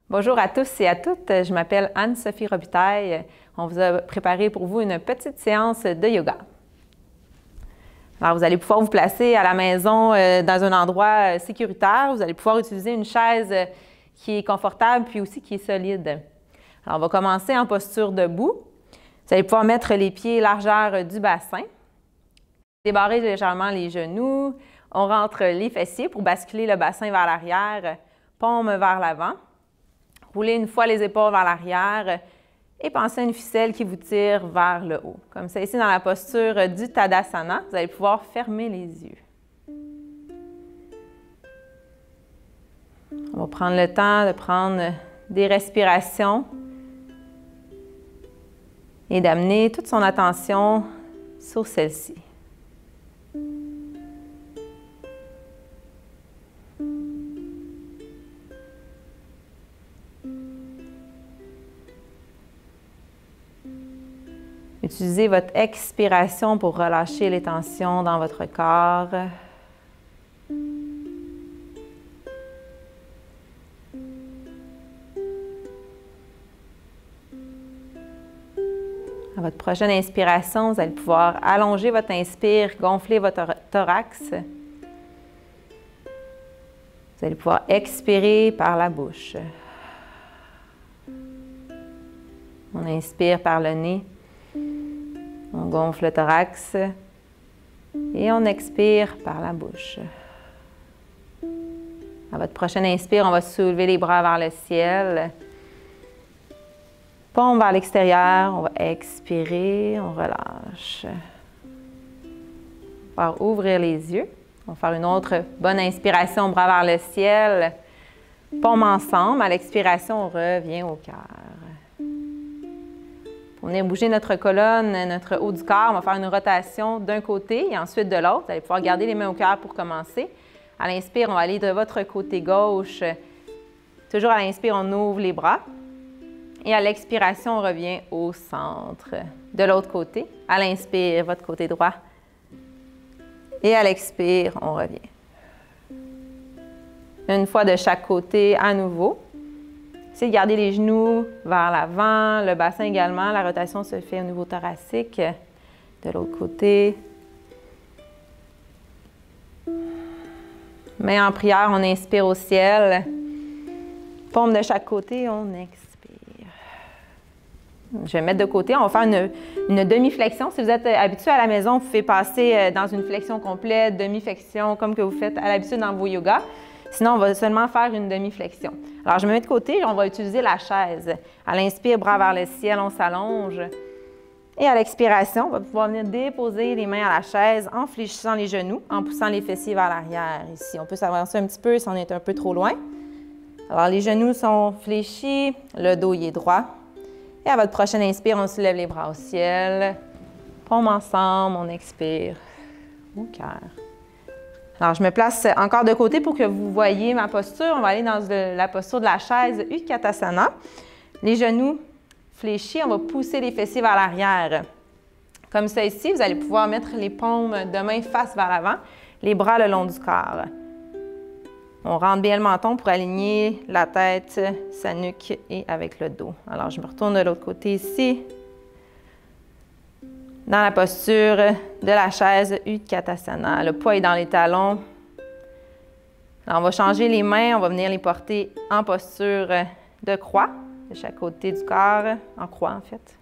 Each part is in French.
Bonjour à tous et à toutes, je m'appelle Anne-Sophie Robitaille. On vous a préparé pour vous une petite séance de yoga. Alors, vous allez pouvoir vous placer à la maison dans un endroit sécuritaire. Vous allez pouvoir utiliser une chaise qui est confortable puis aussi qui est solide. Alors, on va commencer en posture debout. Vous allez pouvoir mettre les pieds largeur du bassin. Débarrer légèrement les genoux. On rentre les fessiers pour basculer le bassin vers l'arrière, paume vers l'avant. Roulez une fois les épaules vers l'arrière et pensez à une ficelle qui vous tire vers le haut. Comme ça, ici, dans la posture du Tadasana, vous allez pouvoir fermer les yeux. On va prendre le temps de prendre des respirations et d'amener toute son attention sur celle-ci. Utilisez votre expiration pour relâcher les tensions dans votre corps. À votre prochaine inspiration, vous allez pouvoir allonger votre inspire, gonfler votre thorax. Vous allez pouvoir expirer par la bouche. On inspire par le nez. On gonfle le thorax et on expire par la bouche. À votre prochaine inspire, on va soulever les bras vers le ciel. Paume vers l'extérieur, on va expirer, on relâche. On va ouvrir les yeux. On va faire une autre bonne inspiration, bras vers le ciel. Paume ensemble. À l'expiration, on revient au cœur. Pour venir bouger notre colonne, notre haut du corps, on va faire une rotation d'un côté et ensuite de l'autre. Vous allez pouvoir garder les mains au cœur pour commencer. À l'inspire, on va aller de votre côté gauche. Toujours à l'inspire, on ouvre les bras. Et à l'expiration, on revient au centre. De l'autre côté, à l'inspire, votre côté droit. Et à l'expire, on revient. Une fois de chaque côté à nouveau. Essayez de garder les genoux vers l'avant, le bassin également. La rotation se fait au niveau thoracique. De l'autre côté. Main en prière, on inspire au ciel. Paume de chaque côté, on expire. Je vais mettre de côté. On va faire une demi-flexion. Si vous êtes habitué à la maison, vous pouvez passer dans une flexion complète, demi-flexion, comme que vous faites à l'habitude dans vos yogas. Sinon, on va seulement faire une demi-flexion. Alors, je me mets de côté et on va utiliser la chaise. À l'inspire, bras vers le ciel, on s'allonge. Et à l'expiration, on va pouvoir venir déposer les mains à la chaise en fléchissant les genoux, en poussant les fessiers vers l'arrière. Ici, on peut s'avancer un petit peu si on est un peu trop loin. Alors, les genoux sont fléchis, le dos y est droit. Et à votre prochaine inspire, on soulève les bras au ciel. Paume ensemble, on expire au cœur. Alors, je me place encore de côté pour que vous voyez ma posture. On va aller dans la posture de la chaise Utkatasana. Les genoux fléchis, on va pousser les fessiers vers l'arrière. Comme ça ici, vous allez pouvoir mettre les paumes de main face vers l'avant, les bras le long du corps. On rentre bien le menton pour aligner la tête, sa nuque et avec le dos. Alors, je me retourne de l'autre côté ici. Dans la posture de la chaise Utkatasana. Le poids est dans les talons. Alors, on va changer les mains, on va venir les porter en posture de croix, de chaque côté du corps, en croix en fait.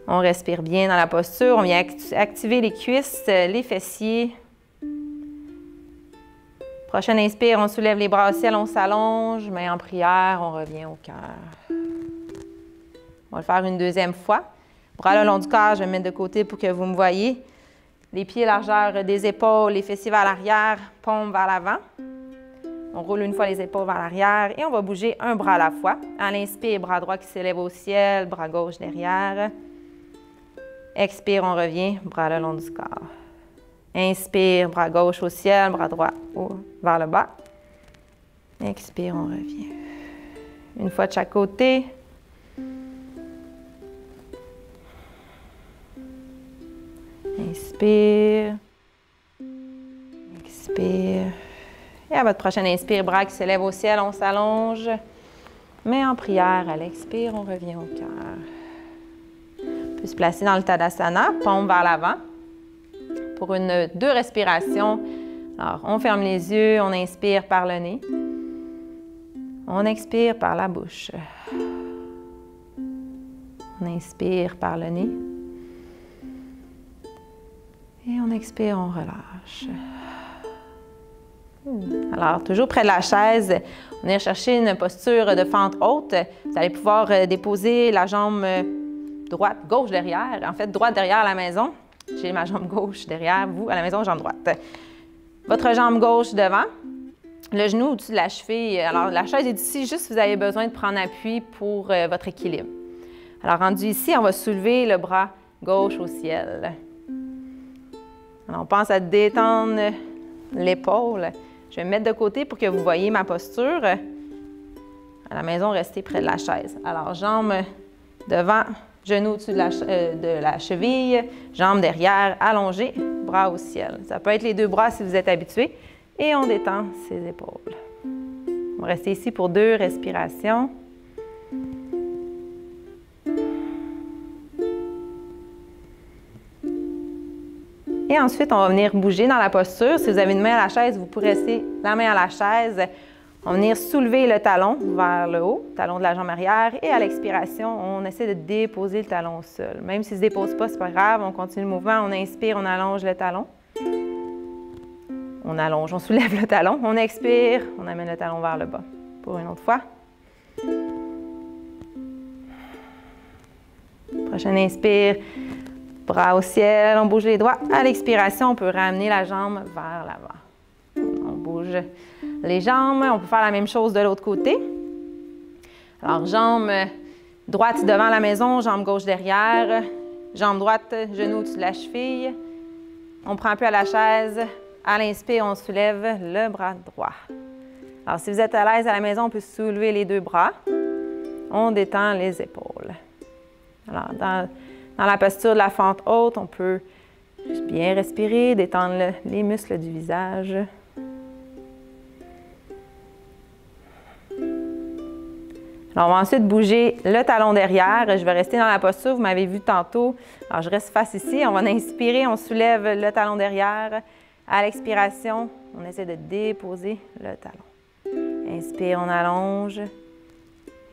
On respire bien dans la posture, on vient activer les cuisses, les fessiers. Prochaine inspire, on soulève les bras au ciel, on s'allonge, main en prière, on revient au cœur. On va le faire une deuxième fois. Bras le long du corps, je vais me mettre de côté pour que vous me voyez. Les pieds largeur des épaules, les fessiers vers l'arrière, paume vers l'avant. On roule une fois les épaules vers l'arrière et on va bouger un bras à la fois. À l'inspire, bras droit qui s'élève au ciel, bras gauche derrière. Expire, on revient, bras le long du corps. Inspire, bras gauche au ciel, bras droit vers le bas. Expire, on revient. Une fois de chaque côté. Inspire, expire Et à votre prochaine inspire, bras qui se lèvent au ciel, on s'allonge. Mais en prière, à l'expire, on revient au cœur. On peut se placer dans le Tadasana, paume vers l'avant. Pour 2 respirations. Alors, on ferme les yeux, on inspire par le nez. On expire par la bouche. On inspire par le nez. Et on expire, on relâche. Alors, toujours près de la chaise, on vient chercher une posture de fente haute. Vous allez pouvoir déposer la jambe droite, gauche derrière. En fait, droite derrière la maison. J'ai ma jambe gauche derrière, vous, à la maison, jambe droite. Votre jambe gauche devant, le genou au-dessus de la cheville. Alors, la chaise est ici, juste si vous avez besoin de prendre appui pour votre équilibre. Alors, rendu ici, on va soulever le bras gauche au ciel. Alors, on pense à détendre l'épaule. Je vais me mettre de côté pour que vous voyez ma posture. À la maison, restez près de la chaise. Alors, jambes devant, genoux au-dessus de la cheville, jambes derrière, allongées, bras au ciel. Ça peut être les 2 bras si vous êtes habitué. Et on détend ses épaules. On va rester ici pour 2 respirations. Et ensuite, on va venir bouger dans la posture. Si vous avez une main à la chaise, vous pourrez rester la main à la chaise. On va venir soulever le talon vers le haut, talon de la jambe arrière. Et à l'expiration, on essaie de déposer le talon au sol. Même s'il ne se dépose pas, ce n'est pas grave. On continue le mouvement. On inspire, on allonge le talon. On allonge, on soulève le talon. On expire, on amène le talon vers le bas. Pour une autre fois. Prochaine inspire. Bras au ciel, on bouge les doigts. À l'expiration, on peut ramener la jambe vers l'avant. On bouge les jambes. On peut faire la même chose de l'autre côté. Alors, jambe droite devant la maison, jambe gauche derrière. Jambe droite, genou au-dessus de la cheville. On prend un peu à la chaise. À l'inspire, on soulève le bras droit. Alors, si vous êtes à l'aise à la maison, on peut soulever les 2 bras. On détend les épaules. Alors, dans la posture de la fente haute, on peut juste bien respirer, détendre les muscles du visage. Alors, on va ensuite bouger le talon derrière. Je vais rester dans la posture, vous m'avez vu tantôt. Alors, je reste face ici. On va inspirer, on soulève le talon derrière. À l'expiration, on essaie de déposer le talon. Inspire, on allonge.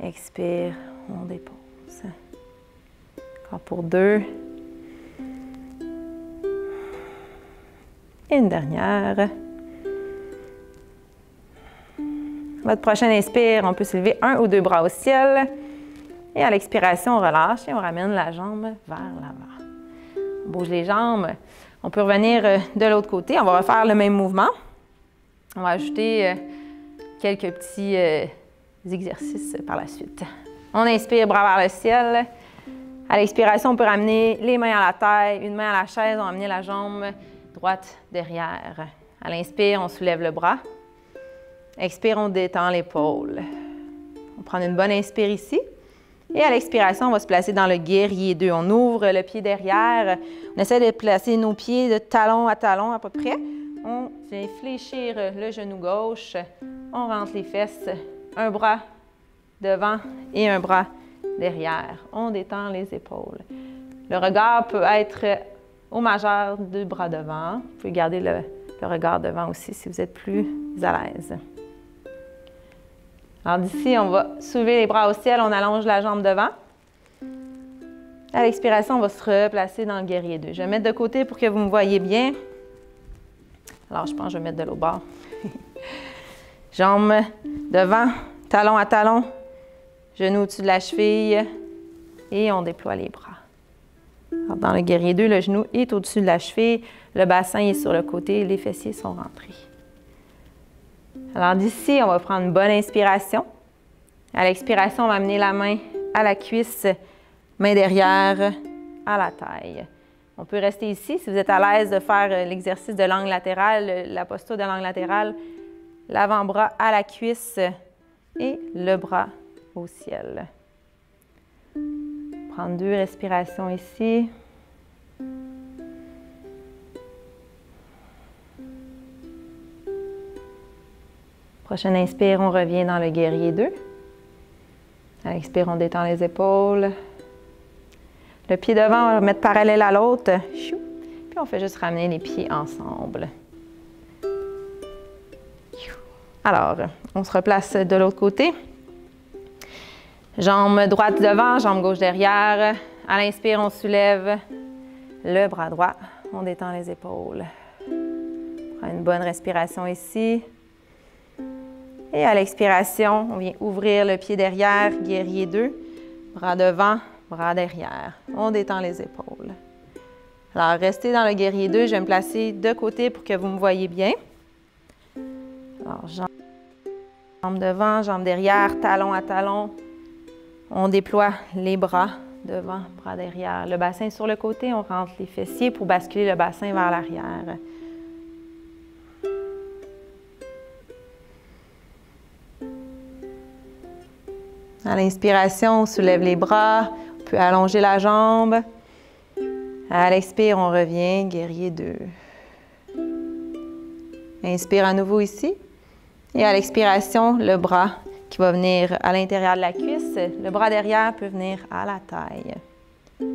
Expire, on dépose. Encore pour 2. Et une dernière. Votre prochaine inspire, on peut se lever 1 ou 2 bras au ciel. Et à l'expiration, on relâche et on ramène la jambe vers l'avant. On bouge les jambes. On peut revenir de l'autre côté. On va refaire le même mouvement. On va ajouter quelques petits exercices par la suite. On inspire, bras vers le ciel. À l'expiration, on peut ramener les mains à la taille, une main à la chaise, on va amener la jambe droite derrière. À l'inspire, on soulève le bras. Expire, on détend l'épaule. On prend une bonne inspire ici. Et à l'expiration, on va se placer dans le guerrier 2. On ouvre le pied derrière. On essaie de placer nos pieds de talon à talon à peu près. On vient fléchir le genou gauche. On rentre les fesses. Un bras devant et un bras derrière. On détend les épaules. Le regard peut être au majeur, 2 bras devant. Vous pouvez garder le regard devant aussi si vous êtes plus à l'aise. Alors d'ici, on va soulever les bras au ciel, on allonge la jambe devant. À l'expiration, on va se replacer dans le guerrier 2. Je vais mettre de côté pour que vous me voyez bien. Alors, je pense que je vais mettre de l'autre bord. Jambes devant, talon à talon, genou au-dessus de la cheville et on déploie les bras. Alors, dans le guerrier 2, le genou est au-dessus de la cheville, le bassin est sur le côté, les fessiers sont rentrés. Alors d'ici, on va prendre une bonne inspiration. À l'expiration, on va amener la main à la cuisse, main derrière, à la taille. On peut rester ici. Si vous êtes à l'aise de faire l'exercice de l'angle latéral, la posture de l'angle latéral, l'avant-bras à la cuisse et le bras au ciel. Prendre 2 respirations ici. Prochaine inspire, on revient dans le guerrier 2. À l'expire, on détend les épaules. Le pied devant, on va le mettre parallèle à l'autre. Puis on fait juste ramener les pieds ensemble. Alors, on se replace de l'autre côté. Jambe droite devant, jambe gauche derrière. À l'inspire, on soulève le bras droit. On détend les épaules. On prend une bonne respiration ici. Et à l'expiration, on vient ouvrir le pied derrière, guerrier 2. Bras devant, bras derrière. On détend les épaules. Alors, restez dans le guerrier 2. Je vais me placer de côté pour que vous me voyez bien. Alors, jambe devant, jambe derrière, talon à talon. On déploie les bras devant, bras derrière. Le bassin sur le côté, on rentre les fessiers pour basculer le bassin vers l'arrière. À l'inspiration, on soulève les bras, on peut allonger la jambe. À l'expire, on revient, guerrier 2. Inspire à nouveau ici. Et à l'expiration, le bras qui va venir à l'intérieur de la cuisse. Le bras derrière peut venir à la taille. On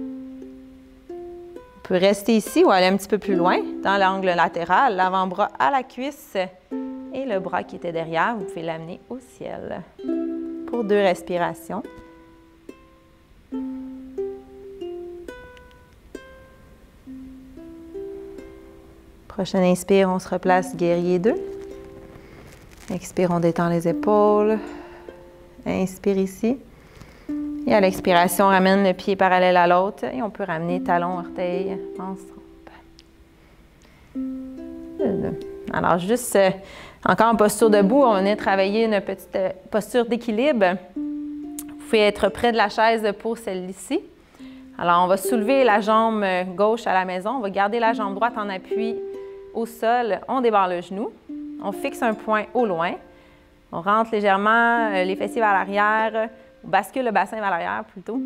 peut rester ici ou aller un petit peu plus loin, dans l'angle latéral, l'avant-bras à la cuisse et le bras qui était derrière, vous pouvez l'amener au ciel. Pour 2 respirations. Prochaine inspire, on se replace guerrier 2. Expire, on détend les épaules. Inspire ici. Et à l'expiration, on ramène le pied parallèle à l'autre et on peut ramener talon, orteil ensemble. Alors, juste encore en posture debout, on vient travailler une petite posture d'équilibre. Vous pouvez être près de la chaise pour celle-ci. Alors, on va soulever la jambe gauche à la maison. On va garder la jambe droite en appui au sol. On débarre le genou. On fixe un point au loin. On rentre légèrement les fessiers vers l'arrière. On bascule le bassin vers l'arrière plutôt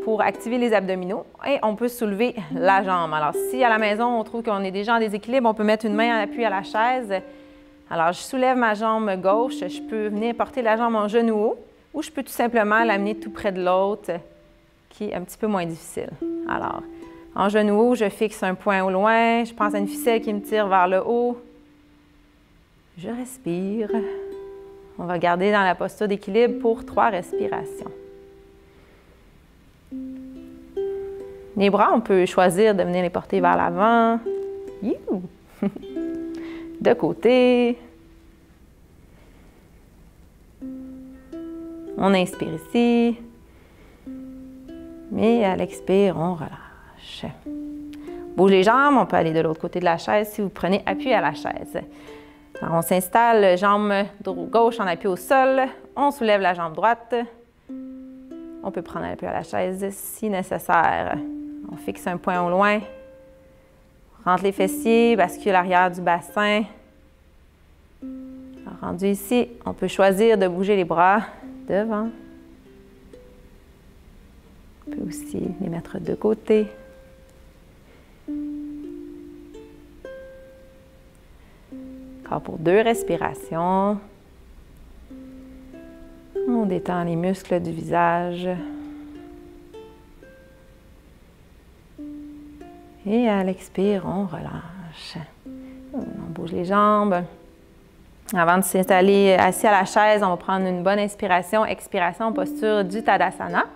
pour activer les abdominaux. Et on peut soulever la jambe. Alors, si à la maison, on trouve qu'on est déjà en déséquilibre, on peut mettre une main en appui à la chaise. Alors, je soulève ma jambe gauche. Je peux venir porter la jambe en genou haut ou je peux tout simplement l'amener tout près de l'autre, qui est un petit peu moins difficile. Alors, en genou haut, je fixe un point au loin. Je pense à une ficelle qui me tire vers le haut. Je respire. On va garder dans la posture d'équilibre pour 3 respirations. Les bras, on peut choisir de venir les porter vers l'avant. De côté. On inspire ici. Et à l'expire, on relâche. Bouge les jambes, on peut aller de l'autre côté de la chaise si vous prenez appui à la chaise. Alors, on s'installe, jambe gauche en appui au sol. On soulève la jambe droite. On peut prendre appui à la chaise si nécessaire. On fixe un point au loin. On rentre les fessiers, bascule l'arrière du bassin. Alors, rendu ici, on peut choisir de bouger les bras devant. On peut aussi les mettre de côté. Encore pour 2 respirations. On détend les muscles du visage. Et à l'expire, on relâche. On bouge les jambes. Avant de s'installer assis à la chaise, on va prendre une bonne inspiration. Expiration, posture du Tadasana.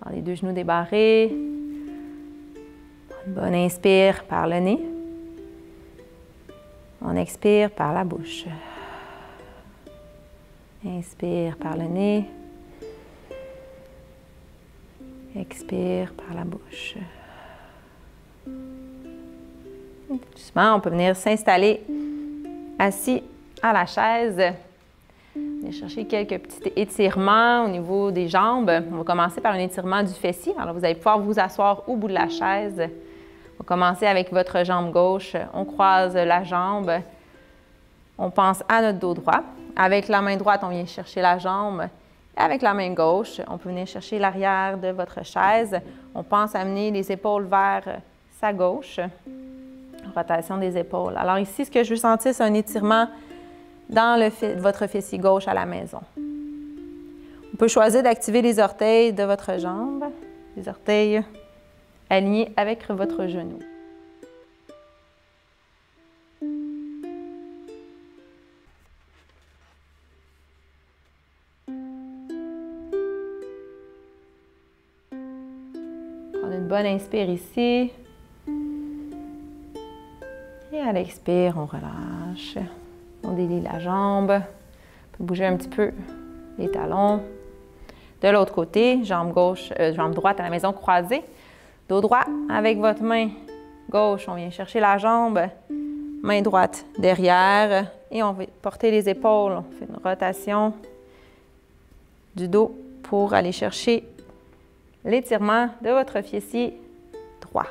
Alors, les 2 genoux débarrés. Une bonne inspire par le nez. On expire par la bouche. Inspire par le nez. Expire par la bouche. Doucement, on peut venir s'installer assis à la chaise. Venir chercher quelques petits étirements au niveau des jambes. On va commencer par un étirement du fessier. Alors, vous allez pouvoir vous asseoir au bout de la chaise. On va commencer avec votre jambe gauche. On croise la jambe. On pense à notre dos droit. Avec la main droite, on vient chercher la jambe. Et avec la main gauche, on peut venir chercher l'arrière de votre chaise. On pense amener les épaules vers sa gauche. Rotation des épaules. Alors ici, ce que je veux sentir, c'est un étirement dans votre fessier gauche à la maison. On peut choisir d'activer les orteils de votre jambe, les orteils alignés avec votre genou. Prendre une bonne inspire ici. Et à l'expire, on relâche. On délie la jambe. On peut bouger un petit peu les talons. De l'autre côté, jambe droite à la maison croisée. Dos droit avec votre main gauche. On vient chercher la jambe. Main droite derrière. Et on va porter les épaules. On fait une rotation du dos pour aller chercher l'étirement de votre fessier droit.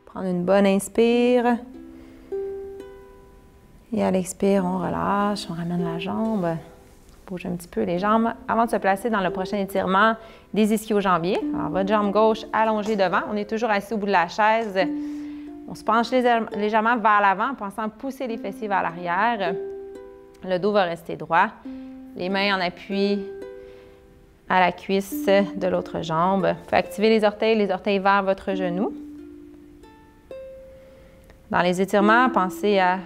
Prendre une bonne inspire. Et à l'expire, on relâche, on ramène la jambe. Bouge un petit peu les jambes avant de se placer dans le prochain étirement des ischio-jambiers. Alors, votre jambe gauche allongée devant. On est toujours assis au bout de la chaise. On se penche légèrement vers l'avant en pensant pousser les fessiers vers l'arrière. Le dos va rester droit. Les mains en appui à la cuisse de l'autre jambe. Vous pouvez activer les orteils vers votre genou. Dans les étirements, pensez à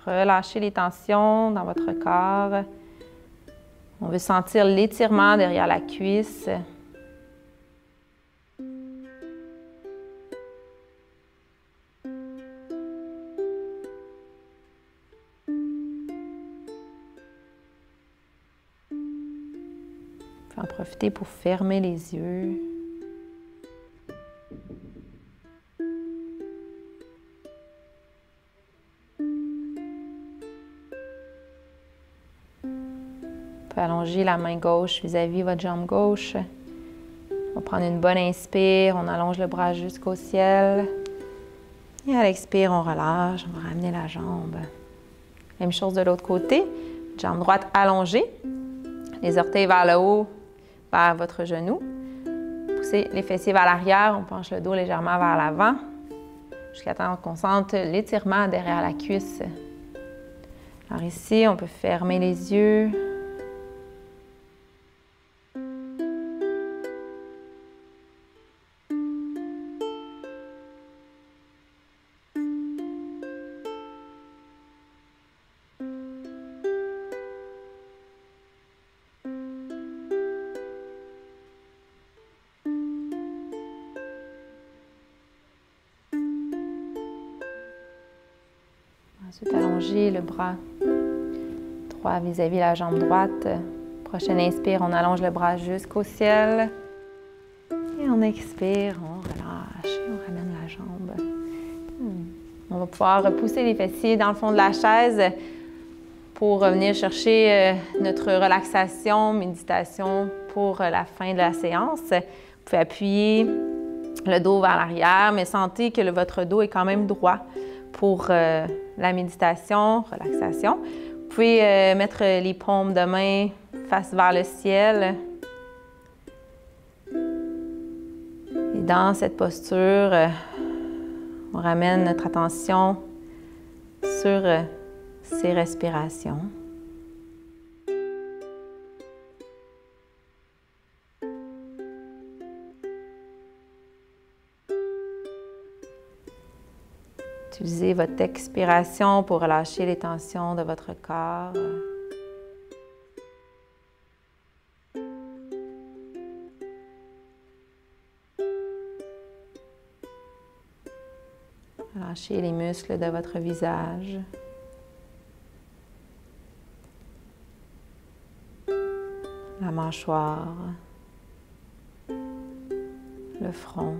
relâcher les tensions dans votre corps. On veut sentir l'étirement derrière la cuisse. On peut en profiter pour fermer les yeux. Allongez la main gauche vis-à-vis votre jambe gauche. On va prendre une bonne inspire, on allonge le bras jusqu'au ciel. Et à l'expire, on relâche, on va ramener la jambe. Même chose de l'autre côté. Jambe droite allongée. Les orteils vers le haut, vers votre genou. Poussez les fessiers vers l'arrière, on penche le dos légèrement vers l'avant. Jusqu'à temps qu'on sente l'étirement derrière la cuisse. Alors ici, on peut fermer les yeux. Ensuite, allongez le bras droit vis-à-vis la jambe droite. Prochaine inspire, on allonge le bras jusqu'au ciel. Et on expire, on relâche et on ramène la jambe. On va pouvoir repousser les fessiers dans le fond de la chaise pour revenir chercher notre relaxation, méditation pour la fin de la séance. Vous pouvez appuyer le dos vers l'arrière, mais sentez que votre dos est quand même droit pour la méditation, relaxation. Vous pouvez mettre les paumes de main face vers le ciel. Et dans cette posture, on ramène notre attention sur ces respirations. Utilisez votre expiration pour relâcher les tensions de votre corps. Relâchez les muscles de votre visage. La mâchoire. Le front.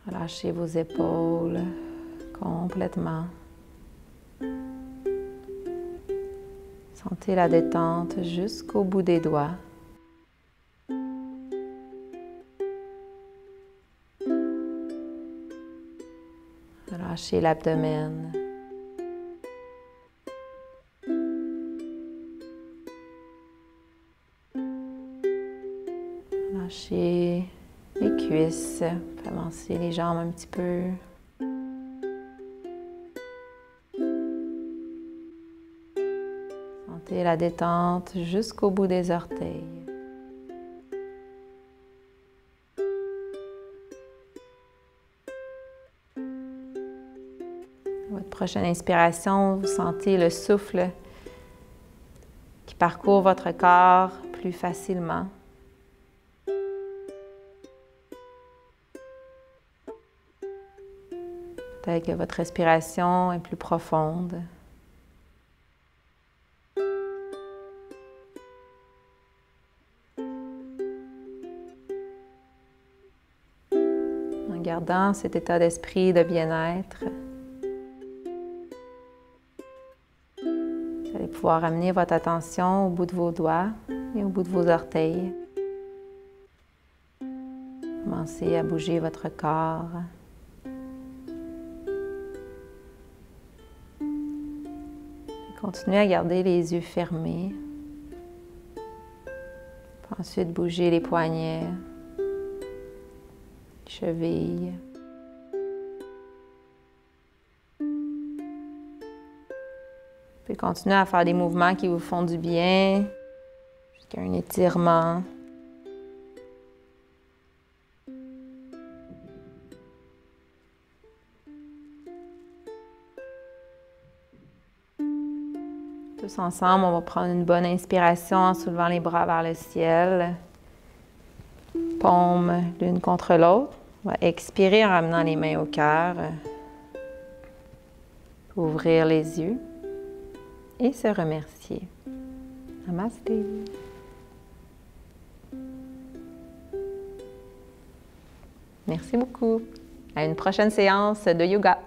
Relâchez vos épaules complètement. Sentez la détente jusqu'au bout des doigts. Relâchez l'abdomen. Relâchez les cuisses. Avancer les jambes un petit peu. Sentez la détente jusqu'au bout des orteils. Votre prochaine inspiration, vous sentez le souffle qui parcourt votre corps plus facilement. Peut-être que votre respiration est plus profonde. En gardant cet état d'esprit de bien-être, vous allez pouvoir amener votre attention au bout de vos doigts et au bout de vos orteils. Commencez à bouger votre corps. Continuez à garder les yeux fermés. Puis ensuite, bougez les poignets, les chevilles. Puis continuez à faire des mouvements qui vous font du bien, jusqu'à un étirement. Tous ensemble, on va prendre une bonne inspiration en soulevant les bras vers le ciel. Paumes l'une contre l'autre. On va expirer en ramenant les mains au cœur. Ouvrir les yeux et se remercier. Namasté. Merci beaucoup. À une prochaine séance de yoga.